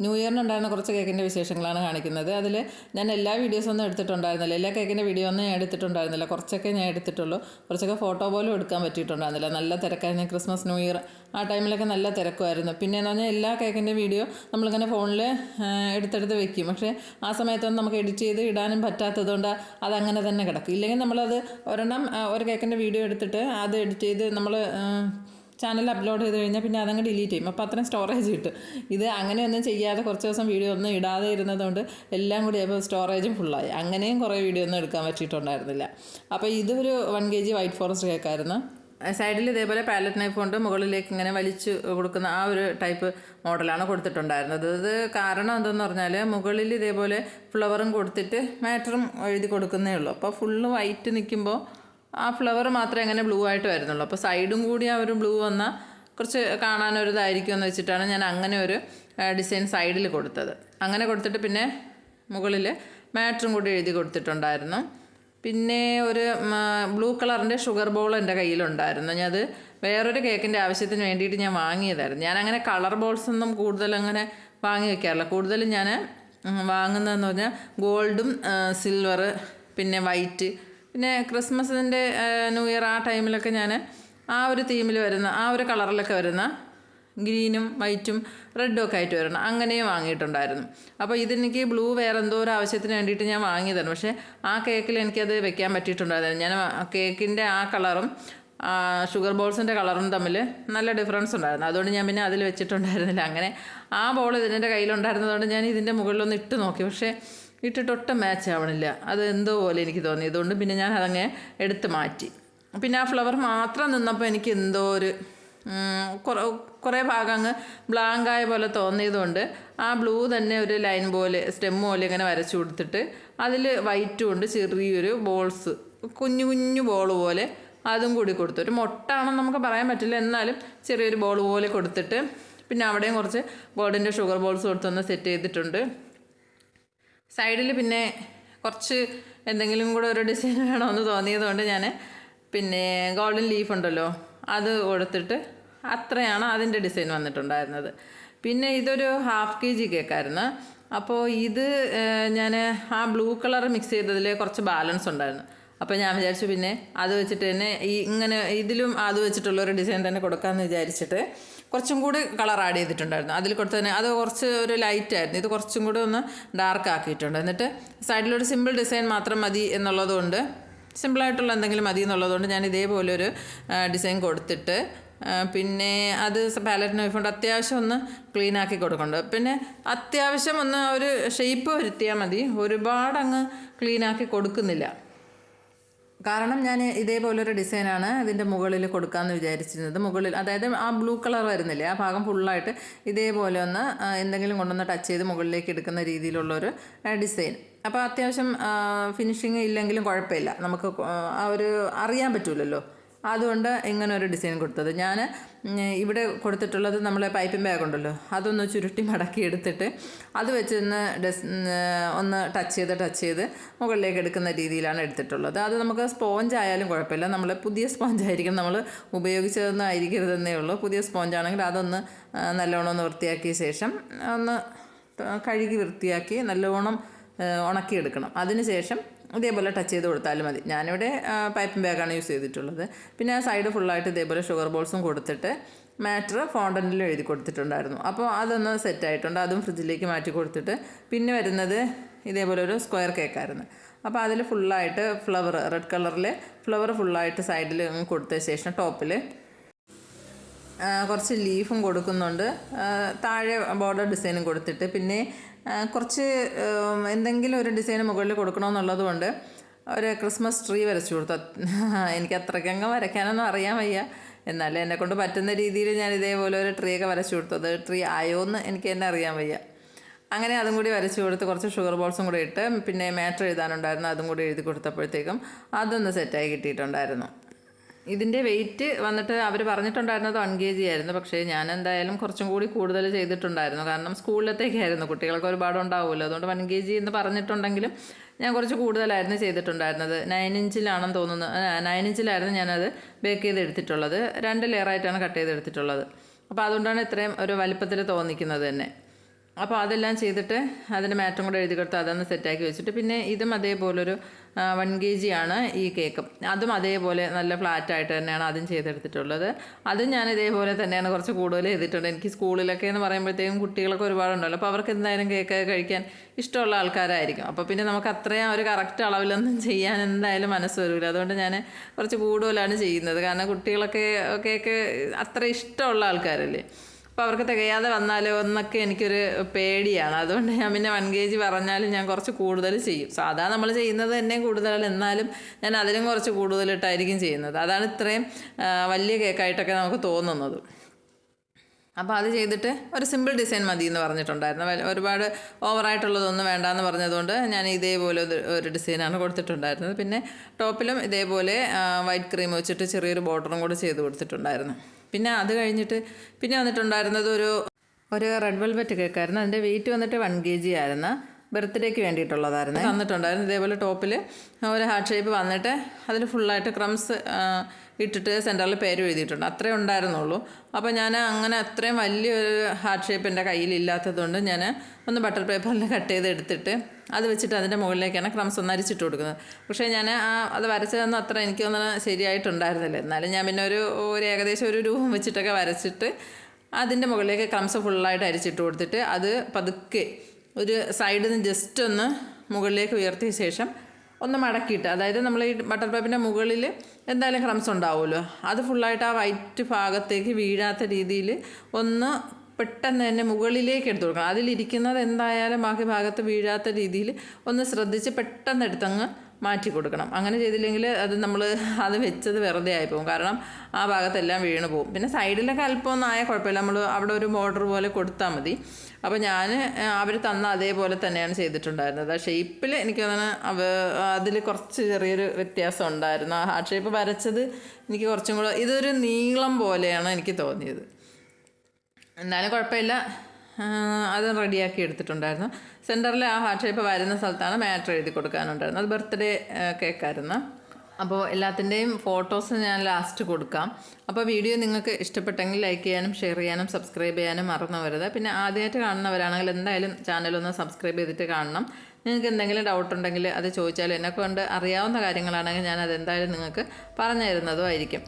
New ഇയറിനുണ്ടായിരുന്ന കുറച്ച് കേക്കിൻ്റെ വിശേഷങ്ങളാണ് കാണിക്കുന്നത്. അതിൽ ഞാൻ എല്ലാ വീഡിയോസൊന്നും എടുത്തിട്ടുണ്ടായിരുന്നില്ല, എല്ലാ കേക്കിൻ്റെ വീഡിയോ ഒന്നും ഞാൻ എടുത്തിട്ടുണ്ടായിരുന്നില്ല. കുറച്ചൊക്കെ ഞാൻ എടുത്തിട്ടുള്ളൂ. കുറച്ചൊക്കെ ഫോട്ടോ പോലും എടുക്കാൻ പറ്റിയിട്ടുണ്ടായിരുന്നില്ല. നല്ല തിരക്കായിരുന്നു. ക്രിസ്മസ് ന്യൂ ഇയർ ആ ടൈമിലൊക്കെ നല്ല തിരക്കുമായിരുന്നു. പിന്നെ എന്ന് പറഞ്ഞാൽ എല്ലാ കേക്കിൻ്റെ വീഡിയോ നമ്മളിങ്ങനെ ഫോണിൽ എടുത്തെടുത്ത് വെക്കും. പക്ഷേ ആ സമയത്തൊന്നും നമുക്ക് എഡിറ്റ് ചെയ്ത് ഇടാനും പറ്റാത്തതുകൊണ്ട് അതങ്ങനെ തന്നെ കിടക്കും. ഇല്ലെങ്കിൽ നമ്മളത് ഒരു കേക്കിൻ്റെ വീഡിയോ എടുത്തിട്ട് അത് എഡിറ്റ് ചെയ്ത് നമ്മൾ ചാനൽ അപ്ലോഡ് ചെയ്ത് കഴിഞ്ഞാൽ പിന്നെ അതങ്ങ് ഡിലീറ്റ് ചെയ്യും. അപ്പോൾ അത്രയും സ്റ്റോറേജ് കിട്ടും. ഇത് അങ്ങനെയൊന്നും ചെയ്യാതെ കുറച്ച് ദിവസം വീഡിയോ ഒന്നും ഇടാതെ ഇരുന്നതുകൊണ്ട് എല്ലാം കൂടി അപ്പോൾ സ്റ്റോറേജും ഫുള്ളായി. അങ്ങനെയും കുറേ വീഡിയോ ഒന്നും എടുക്കാൻ പറ്റിയിട്ടുണ്ടായിരുന്നില്ല. അപ്പോൾ ഇതൊരു 1 kg വൈറ്റ് ഫോറസ്റ്റ് കേക്കായിരുന്നു. സൈഡിൽ ഇതേപോലെ പാലറ്റ് നൈഫ് കൊണ്ട് മുകളിലേക്ക് ഇങ്ങനെ വലിച്ചു കൊടുക്കുന്ന ആ ഒരു ടൈപ്പ് മോഡലാണ് കൊടുത്തിട്ടുണ്ടായിരുന്നത്. ഇത് കാരണം എന്തെന്ന് പറഞ്ഞാൽ മുകളിൽ ഇതേപോലെ ഫ്ലവറും കൊടുത്തിട്ട് മാറ്ററും എഴുതി കൊടുക്കുന്നേ ഉള്ളൂ. അപ്പോൾ ഫുള്ള് വൈറ്റ് നിൽക്കുമ്പോൾ ആ ഫ്ലവർ മാത്രമേ അങ്ങനെ ബ്ലൂ ആയിട്ട് വരുന്നുള്ളൂ. അപ്പോൾ സൈഡും കൂടി ആ ഒരു ബ്ലൂ വന്നാൽ കുറച്ച് കാണാനൊരു ഇതായിരിക്കും എന്ന് വെച്ചിട്ടാണ് ഞാൻ അങ്ങനെ ഒരു ഡിസൈൻ സൈഡിൽ കൊടുത്തത്. അങ്ങനെ കൊടുത്തിട്ട് പിന്നെ മുകളിൽ മാറ്ററും കൂടി എഴുതി കൊടുത്തിട്ടുണ്ടായിരുന്നു. പിന്നെ ഒരു ബ്ലൂ കളറിൻ്റെ ഷുഗർ ബോൾ എൻ്റെ കയ്യിലുണ്ടായിരുന്നു. അത് വേറൊരു കേക്കിൻ്റെ ആവശ്യത്തിന് വേണ്ടിയിട്ട് ഞാൻ വാങ്ങിയതായിരുന്നു. ഞാനങ്ങനെ കളർ ബോൾസൊന്നും കൂടുതൽ അങ്ങനെ വാങ്ങി വയ്ക്കാറില്ല. കൂടുതലും ഞാൻ വാങ്ങുന്നതെന്ന് പറഞ്ഞാൽ ഗോൾഡും സിൽവർ പിന്നെ വൈറ്റ് പിന്നെ ക്രിസ്മസിൻ്റെ ന്യൂ ഇയർ ആ ടൈമിലൊക്കെ ഞാൻ ആ ഒരു തീമിൽ വരുന്ന ആ ഒരു കളറിലൊക്കെ വരുന്ന ഗ്രീനും വൈറ്റും റെഡും ഒക്കെ ആയിട്ട് വരണം അങ്ങനെയും വാങ്ങിയിട്ടുണ്ടായിരുന്നു. അപ്പോൾ ഇതെനിക്ക് ബ്ലൂ വേറെ എന്തോ ഒരു ആവശ്യത്തിന് വേണ്ടിയിട്ട് ഞാൻ വാങ്ങിയതാണ്. പക്ഷേ ആ കേക്കിൽ എനിക്കത് വെക്കാൻ പറ്റിയിട്ടുണ്ടായിരുന്നു. ഞാൻ കേക്കിൻ്റെ ആ കളറും ഷുഗർ ബോൾസിൻ്റെ കളറും തമ്മിൽ നല്ല ഡിഫറൻസ് ഉണ്ടായിരുന്നു. അതുകൊണ്ട് ഞാൻ പിന്നെ അതിൽ വെച്ചിട്ടുണ്ടായിരുന്നില്ല. അങ്ങനെ ആ ബോൾ ഇതിൻ്റെ കയ്യിലുണ്ടായിരുന്നതുകൊണ്ട് ഞാൻ ഇതിൻ്റെ മുകളിലൊന്ന് ഇട്ട് നോക്കി. പക്ഷേ ഇട്ടിട്ടൊട്ടും മാച്ച് ആവണില്ല. അത് എന്തോ പോലെ എനിക്ക് തോന്നി. അതുകൊണ്ട് പിന്നെ ഞാൻ അതങ്ങ് എടുത്ത് മാറ്റി. പിന്നെ ആ ഫ്ലവർ മാത്രം നിന്നപ്പോൾ എനിക്ക് എന്തോ ഒരു കുറേ ഭാഗം അങ്ങ് ബ്ലാങ്കായ പോലെ തോന്നിയതുകൊണ്ട് ആ ബ്ലൂ തന്നെ ഒരു ലൈൻ പോലെ സ്റ്റെം പോലെ ഇങ്ങനെ വരച്ചു കൊടുത്തിട്ട് അതിൽ വൈറ്റ് കൊണ്ട് ചെറിയൊരു ബോൾസ് കുഞ്ഞു കുഞ്ഞു ബോൾ പോലെ അതും കൂടി കൊടുത്തു. ഒരു മൊട്ടാണെന്ന് നമുക്ക് പറയാൻ പറ്റില്ല, എന്നാലും ചെറിയൊരു ബോൾ പോലെ കൊടുത്തിട്ട് പിന്നെ അവിടെയും കുറച്ച് ഗോൾഡിൻ്റെ ഷുഗർ ബോൾസ് കൊടുത്തൊന്ന് സെറ്റ് ചെയ്തിട്ടുണ്ട്. സൈഡിൽ പിന്നെ കുറച്ച് എന്തെങ്കിലും കൂടെ ഒരു ഡിസൈൻ വേണമെന്ന് തോന്നിയതുകൊണ്ട് ഞാൻ പിന്നെ ഗോൾഡൻ ലീഫ് ഉണ്ടല്ലോ അത് കൊടുത്തിട്ട് അത്രയാണ് അതിൻ്റെ ഡിസൈൻ വന്നിട്ടുണ്ടായിരുന്നത്. പിന്നെ ഇതൊരു 1/2 kg കേക്കായിരുന്നു. അപ്പോൾ ഇത് ഞാൻ ആ ബ്ലൂ കളർ മിക്സ് ചെയ്തതിൽ കുറച്ച് ബാലൻസ് ഉണ്ടായിരുന്നു. അപ്പോൾ ഞാൻ വിചാരിച്ചു പിന്നെ അത് വെച്ചിട്ട് തന്നെ ഇങ്ങനെ ഇതിലും അത് വെച്ചിട്ടുള്ളൊരു ഡിസൈൻ തന്നെ കൊടുക്കാമെന്ന് വിചാരിച്ചിട്ട് കുറച്ചും കൂടി കളർ ആഡ് ചെയ്തിട്ടുണ്ടായിരുന്നു. അതിൽ കൊടുത്ത് തന്നെ അത് കുറച്ച് ഒരു ലൈറ്റായിരുന്നു. ഇത് കുറച്ചും കൂടി ഒന്ന് ഡാർക്ക് ആക്കിയിട്ടുണ്ട്. എന്നിട്ട് സൈഡിലൊരു സിമ്പിൾ ഡിസൈൻ മാത്രം മതി എന്നുള്ളതുകൊണ്ട്, സിമ്പിളായിട്ടുള്ള എന്തെങ്കിലും മതി എന്നുള്ളതുകൊണ്ട് ഞാൻ ഇതേപോലെ ഒരു ഡിസൈൻ കൊടുത്തിട്ട് പിന്നെ അത് പാലറ്റ് നൈഫ് കൊണ്ട് അത്യാവശ്യം ഒന്ന് ക്ലീൻ ആക്കി കൊടുക്കുന്നുണ്ട്. പിന്നെ അത്യാവശ്യം ഒന്ന് ഒരു ഷേപ്പ് വരുത്തിയാൽ മതി, ഒരുപാട് അങ്ങ് ക്ലീൻ ആക്കി കൊടുക്കുന്നില്ല. കാരണം ഞാൻ ഇതേപോലൊരു ഡിസൈനാണ് ഇതിൻ്റെ മുകളിൽ കൊടുക്കാമെന്ന് വിചാരിച്ചിരുന്നത്. മുകളിൽ അതായത് ആ ബ്ലൂ കളർ വരുന്നില്ലേ ആ ഭാഗം ഫുള്ളായിട്ട് ഇതേപോലെ ഒന്ന് എന്തെങ്കിലും കൊണ്ടൊന്ന് ടച്ച് ചെയ്ത് മുകളിലേക്ക് എടുക്കുന്ന രീതിയിലുള്ളൊരു ഡിസൈൻ. അപ്പോൾ അത്യാവശ്യം ഫിനിഷിങ് ഇല്ലെങ്കിലും കുഴപ്പമില്ല, നമുക്ക് ആ ഒരു അറിയാൻ പറ്റില്ലല്ലോ. അതുകൊണ്ട് ഇങ്ങനെ ഒരു ഡിസൈൻ കൊടുത്തത്. ഞാൻ ഇവിടെ കൊടുത്തിട്ടുള്ളത് നമ്മളെ പൈപ്പിംഗ് ബാഗ് ഉണ്ടല്ലോ അതൊന്ന് ചുരുട്ടി മടക്കി എടുത്തിട്ട് അത് വെച്ച് ഒന്ന് ടച്ച് ചെയ്ത് മുകളിലേക്ക് എടുക്കുന്ന രീതിയിലാണ് എടുത്തിട്ടുള്ളത്. അത് നമുക്ക് സ്പോഞ്ച് ആയാലും കുഴപ്പമില്ല, നമ്മൾ പുതിയ സ്പോഞ്ചായിരിക്കും, നമ്മൾ ഉപയോഗിച്ചതൊന്നും ആയിരിക്കരുതെന്നേ ഉള്ളൂ. പുതിയ സ്പോഞ്ചാണെങ്കിൽ അതൊന്ന് നല്ലോണം ഒന്ന് വൃത്തിയാക്കിയ ശേഷം ഒന്ന് കഴുകി വൃത്തിയാക്കി നല്ലോണം ഉണക്കിയെടുക്കണം. അതിന് ശേഷം ഇതേപോലെ ടച്ച് ചെയ്ത് കൊടുത്താലും മതി. ഞാനിവിടെ പൈപ്പിംഗ് ബാഗാണ് യൂസ് ചെയ്തിട്ടുള്ളത്. പിന്നെ ആ സൈഡ് ഫുള്ളായിട്ട് ഇതേപോലെ ഷുഗർ ബോൾസും കൊടുത്തിട്ട് മാറ്റർ ഫോണ്ടൻറ്റിലും എഴുതി കൊടുത്തിട്ടുണ്ടായിരുന്നു. അപ്പോൾ അതൊന്ന് സെറ്റായിട്ടുണ്ട്. അതും ഫ്രിഡ്ജിലേക്ക് മാറ്റി കൊടുത്തിട്ട് പിന്നെ വരുന്നത് ഇതേപോലെ ഒരു സ്ക്വയർ കേക്കായിരുന്നു. അപ്പോൾ അതിൽ ഫുള്ളായിട്ട് ഫ്ലവർ റെഡ് കളറിൽ ഫ്ലവർ ഫുള്ളായിട്ട് സൈഡിൽ കൊടുത്ത ശേഷം ടോപ്പിൽ കുറച്ച് ലീഫും കൊടുക്കുന്നുണ്ട്. താഴെ ബോർഡർ ഡിസൈനും കൊടുത്തിട്ട് പിന്നെ കുറച്ച് എന്തെങ്കിലും ഒരു ഡിസൈൻ മുകളിൽ കൊടുക്കണമെന്നുള്ളത് കൊണ്ട് ഒരു ക്രിസ്മസ് ട്രീ വരച്ചു കൊടുത്തു. എനിക്ക് അത്രയ്ക്കങ്ങ് വരയ്ക്കാനൊന്നും അറിയാൻ വയ്യ, എന്നാലും എന്നെക്കൊണ്ട് പറ്റുന്ന രീതിയിൽ ഞാൻ ഇതേപോലെ ഒരു ട്രീ ഒക്കെ വരച്ചു കൊടുത്തു. അത് ട്രീ ആയോ എന്ന് എനിക്ക് തന്നെ അറിയാൻ വയ്യ. അങ്ങനെ അതും കൂടി വരച്ചു കൊടുത്ത് കുറച്ച് ഷുഗർ ബോൾസും കൂടി ഇട്ട് പിന്നെ മാറ്റർ എഴുതാനുണ്ടായിരുന്നു, അതും കൂടി എഴുതി കൊടുത്തപ്പോഴത്തേക്കും അതൊന്ന് സെറ്റായി കിട്ടിയിട്ടുണ്ടായിരുന്നു. ഇതിൻ്റെ വെയിറ്റ് വന്നിട്ട് അവർ പറഞ്ഞിട്ടുണ്ടായിരുന്നത് 1 kg ആയിരുന്നു. പക്ഷേ ഞാൻ എന്തായാലും കുറച്ചും കൂടി കൂടുതൽ ചെയ്തിട്ടുണ്ടായിരുന്നു. കാരണം സ്കൂളിലത്തേക്കായിരുന്നു, കുട്ടികൾക്ക് ഒരുപാട് ഉണ്ടാവുമല്ലോ. അതുകൊണ്ട് 1 kg എന്ന് പറഞ്ഞിട്ടുണ്ടെങ്കിലും ഞാൻ കുറച്ച് കൂടുതലായിരുന്നു ചെയ്തിട്ടുണ്ടായിരുന്നത്. 9 ഇഞ്ചിലാണെന്ന് തോന്നുന്നു, 9 ഇഞ്ചിലായിരുന്നു ഞാനത് ബേക്ക്2 ലെയറായിട്ടാണ് കട്ട് ചെയ്തെടുത്തിട്ടുള്ളത്. അപ്പോൾ അതുകൊണ്ടാണ് ഇത്രയും ഒരു വലിപ്പത്തിൽ തോന്നിക്കുന്നത് തന്നെ. അപ്പോൾ അതെല്ലാം ചെയ്തിട്ട് അതിന് മാറ്റം കൂടെ എഴുതി കൊടുത്ത് അതൊന്ന് സെറ്റാക്കി വെച്ചിട്ട് പിന്നെ ഇതും അതേപോലൊരു 1 kg ആണ് ഈ കേക്കും. അതും അതേപോലെ നല്ല ഫ്ലാറ്റായിട്ട് തന്നെയാണ് അതും ചെയ്തെടുത്തിട്ടുള്ളത്. അതും ഞാൻ ഇതേപോലെ തന്നെയാണ് കുറച്ച് കൂടുതൽ ചെയ്തിട്ടുണ്ട്. എനിക്ക് സ്കൂളിലൊക്കെ എന്ന് പറയുമ്പോഴത്തേക്കും കുട്ടികളൊക്കെ ഒരുപാടുണ്ടല്ലോ, അപ്പോൾ അവർക്ക് എന്തായാലും കേക്ക് കഴിക്കാൻ ഇഷ്ടമുള്ള ആൾക്കാരായിരിക്കും. അപ്പോൾ പിന്നെ നമുക്ക് അത്രയും ഒരു കറക്റ്റ് അളവിലൊന്നും ചെയ്യാൻ എന്തായാലും മനസ്സ് വരില്ല. അതുകൊണ്ട് ഞാൻ കുറച്ച് കൂടുതലാണ് ചെയ്യുന്നത്. കാരണം കുട്ടികളൊക്കെ കേക്ക് അത്ര ഇഷ്ടമുള്ള ആൾക്കാരല്ലേ, അപ്പോൾ അവർക്ക് തികയാതെ വന്നാലോ എന്നൊക്കെ എനിക്കൊരു പേടിയാണ്. അതുകൊണ്ട് ഞാൻ പിന്നെ 1 kg പറഞ്ഞാലും ഞാൻ കുറച്ച് കൂടുതൽ ചെയ്യും. സാധാരണ നമ്മൾ ചെയ്യുന്നത് തന്നെ കൂടുതലാണ്, എന്നാലും ഞാൻ അതിലും കുറച്ച് കൂടുതലിട്ടായിരിക്കും ചെയ്യുന്നത്. അതാണ് ഇത്രയും വലിയ കേക്കായിട്ടൊക്കെ നമുക്ക് തോന്നുന്നത്. അപ്പോൾ അത് ചെയ്തിട്ട് ഒരു സിമ്പിൾ ഡിസൈൻ മതി എന്ന് പറഞ്ഞിട്ടുണ്ടായിരുന്നു. ഒരുപാട് ഓവറായിട്ടുള്ളതൊന്നും വേണ്ടാന്ന് പറഞ്ഞതുകൊണ്ട് ഞാൻ ഇതേപോലെ ഒരു ഡിസൈനാണ് കൊടുത്തിട്ടുണ്ടായിരുന്നത്. പിന്നെ ടോപ്പിലും ഇതേപോലെ വൈറ്റ് ക്രീം വെച്ചിട്ട് ചെറിയൊരു ബോർഡറും കൂടെ ചെയ്ത് കൊടുത്തിട്ടുണ്ടായിരുന്നു. പിന്നെ അത് കഴിഞ്ഞിട്ട് പിന്നെ വന്നിട്ടുണ്ടായിരുന്നത് ഒരു റെഡ് വെൽവെറ്റ് കേക്കായിരുന്നു. അതിൻ്റെ വെയിറ്റ് വന്നിട്ട് 1 kg ആയിരുന്നു. ബർത്ത്ഡേക്ക് വേണ്ടിയിട്ടുള്ളതായിരുന്നു തന്നിട്ടുണ്ടായിരുന്നു. ഇതേപോലെ ടോപ്പിൽ ഒരു ഹാർട്ട് ഷേപ്പ് വന്നിട്ട് അതിൽ ഫുള്ളായിട്ട് ക്രംസ് ഇട്ടിട്ട് സെൻറ്ററിൽ പേര് എഴുതിയിട്ടുണ്ട്. അത്രേ ഉണ്ടായിരുന്നുള്ളൂ. അപ്പോൾ ഞാൻ അങ്ങനെ അത്രയും വലിയൊരു ഹാർട്ട് ഷേപ്പ് എൻ്റെ കയ്യിലില്ലാത്തതുകൊണ്ട് ഞാൻ ഒന്ന് ബട്ടർ പേപ്പറിൽ കട്ട് ചെയ്ത് എടുത്തിട്ട് അത് വെച്ചിട്ട് അതിൻ്റെ മുകളിലേക്കാണ് ക്രംസ് ഒന്ന് അരിച്ചിട്ട് കൊടുക്കുന്നത്. പക്ഷേ ഞാൻ അത് വരച്ചതൊന്നും അത്ര എനിക്കൊന്നും ശരിയായിട്ടുണ്ടായിരുന്നില്ല. എന്നാലും ഞാൻ പിന്നെ ഒരു ഏകദേശം ഒരു രൂപം വെച്ചിട്ടൊക്കെ വരച്ചിട്ട് അതിൻ്റെ മുകളിലേക്ക് ക്രംസ് ഫുള്ളായിട്ട് അരിച്ചിട്ട് കൊടുത്തിട്ട് അത് പതുക്കെ ഒരു സൈഡിൽ നിന്ന് ജസ്റ്റ് ഒന്ന് മുകളിലേക്ക് ഉയർത്തിയ ശേഷം ഒന്ന് മടക്കിയിട്ട്, അതായത് നമ്മൾ ഈ ബട്ടർ പേപ്പറിൻ്റെ മുകളിൽ എന്തായാലും ക്രംസ് ഉണ്ടാവുമല്ലോ, അത് ഫുള്ളായിട്ട് ആ വൈറ്റ് ഭാഗത്തേക്ക് വീഴാത്ത രീതിയിൽ ഒന്ന് പെട്ടെന്ന് തന്നെ മുകളിലേക്ക് എടുത്ത് കൊടുക്കണം. അതിലിരിക്കുന്നത് എന്തായാലും ബാക്കി ഭാഗത്ത് വീഴാത്ത രീതിയിൽ ഒന്ന് ശ്രദ്ധിച്ച് പെട്ടെന്ന് എടുത്തങ്ങ് മാറ്റി കൊടുക്കണം. അങ്ങനെ ചെയ്തില്ലെങ്കിൽ അത് വെച്ചത് വെറുതെ ആയിപ്പോകും. കാരണം ആ ഭാഗത്തെല്ലാം വീണ് പോകും. പിന്നെ സൈഡിലൊക്കെ അല്പമൊന്നും ആയാൽ കുഴപ്പമില്ല, നമ്മൾ അവിടെ ഒരു ബോർഡർ പോലെ കൊടുത്താൽ മതി. അപ്പോൾ ഞാൻ അവർ തന്ന അതേപോലെ തന്നെയാണ് ചെയ്തിട്ടുണ്ടായിരുന്നത്. ആ ഷേപ്പിൽ എനിക്ക് തോന്നുന്നു അതിൽ കുറച്ച് ചെറിയൊരു വ്യത്യാസം ഉണ്ടായിരുന്നു. ആ ഹാർട്ട് ഷേപ്പ് വരച്ചത് എനിക്ക് കുറച്ചും കൂടെ ഇതൊരു നീളം പോലെയാണ് എനിക്ക് തോന്നിയത്. എന്നാലും കുഴപ്പമില്ല, അത് റെഡിയാക്കി എടുത്തിട്ടുണ്ടായിരുന്നു. സെൻറ്ററിൽ ആ ഹാർട്ട് ഷേപ്പ് വരുന്ന സ്ഥലത്താണ് മാറ്റർ എഴുതി കൊടുക്കാനുണ്ടായിരുന്നത്. അത് ബർത്ത്ഡേ കേക്കായിരുന്നു. അപ്പോൾ എല്ലാത്തിൻ്റെയും ഫോട്ടോസ് ഞാൻ ലാസ്റ്റ് കൊടുക്കാം. അപ്പോൾ വീഡിയോ നിങ്ങൾക്ക് ഇഷ്ടപ്പെട്ടെങ്കിൽ ലൈക്ക് ചെയ്യാനും ഷെയർ ചെയ്യാനും സബ്സ്ക്രൈബ് ചെയ്യാനും മറന്നു വരുത്. പിന്നെ ആദ്യമായിട്ട് കാണുന്നവരാണെങ്കിൽ എന്തായാലും ചാനലൊന്ന് സബ്സ്ക്രൈബ് ചെയ്തിട്ട് കാണണം. നിങ്ങൾക്ക് എന്തെങ്കിലും ഡൗട്ട് ഉണ്ടെങ്കിൽ അത് ചോദിച്ചാലും എന്നെക്കൊണ്ട് അറിയാവുന്ന കാര്യങ്ങളാണെങ്കിൽ ഞാൻ അതെന്തായാലും നിങ്ങൾക്ക് പറഞ്ഞു തരുന്നതും ആയിരിക്കും.